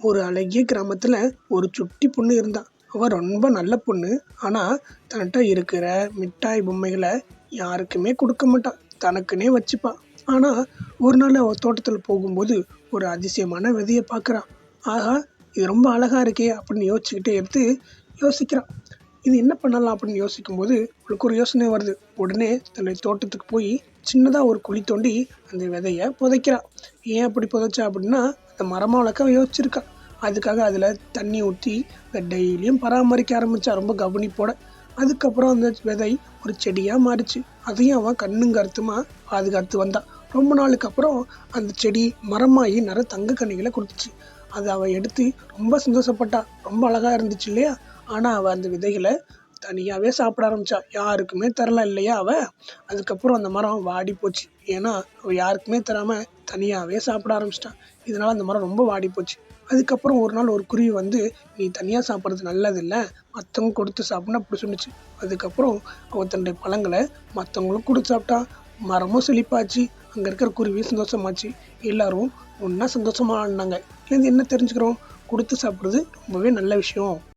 ஒரு அழகிய கிராமத்துல ஒரு சுட்டி பொண்ணு இருந்தா. அவ ரொம்ப நல்ல பொண்ணு. ஆனா தன்கிட்ட இருக்கிற மிட்டாய் பொம்மைகளை யாருக்குமே கொடுக்க மாட்டா. தனக்குன்னே வச்சுப்பா. ஆனா ஒரு நாள் அவ தோட்டத்துல போகும்போது ஒரு அதிசயமான விதைய பார்க்கறா. ஆஹா, இது ரொம்ப அழகா இருக்கே அப்படின்னு யோசிச்சுக்கிட்டே எடுத்து யோசிக்கிறா. இது என்ன பண்ணலாம் அப்படின்னு யோசிக்கும்போது அவளுக்கு ஒரு யோசனை வருது. உடனே தன்னுடைய தோட்டத்துக்கு போய் சின்னதா ஒரு குழி தோண்டி அந்த விதைய புதைக்கிறா. ஏன் அப்படி புதைச்சா அப்படின்னா, அந்த மரமா வளர்க்க யோசிச்சிருக்கா. அதுக்காக அதுல தண்ணி ஊற்றி அதை டெய்லியும் பராமரிக்க ஆரம்பிச்சா ரொம்ப கவனிப்போட. அதுக்கப்புறம் அந்த விதை ஒரு செடியா மாறிச்சு. அதையும் அவன் கண்ணும் கருத்துமா பாதுகாத்து வந்தா. ரொம்ப நாளுக்கு அப்புறம் அந்த செடி மரமாகி நிறைய தங்க கனிகளை கொடுத்துச்சு. அதை அவ எடுத்து ரொம்ப சந்தோஷப்பட்டா. ரொம்ப அழகா இருந்துச்சு இல்லையா? ஆனா அவ அந்த விதைகளை தனியாவே சாப்பிட ஆரம்பிச்சா. யாருக்குமே தரல இல்லையா அவ. அதுக்கப்புறம் அந்த மரம் வாடி போச்சு. ஏன்னா அவ யாருக்குமே தராம தனியாவே சாப்பிட ஆரம்பிச்சிட்டா. இதனால அந்த மரம் ரொம்ப வாடி போச்சு. அதுக்கப்புறம் ஒரு நாள் ஒரு குருவி வந்து, நீ தனியா சாப்பிட்றது நல்லது இல்லை, மற்றவங்க கொடுத்து சாப்பிடணும் அப்படி சொன்னுச்சு. அதுக்கப்புறம் அவ தன்னுடைய பழங்களை மற்றவங்களும் கொடுத்து சாப்பிட்டா. மரமும் செழிப்பாச்சு. அங்க இருக்கிற குருவி சந்தோஷமாச்சு. எல்லாரும் ஒண்ணா சந்தோஷமா ஆடினாங்க. இதுலேருந்து என்ன தெரிஞ்சுக்கிறோம்? கொடுத்து சாப்பிட்றது ரொம்பவே நல்ல விஷயம்.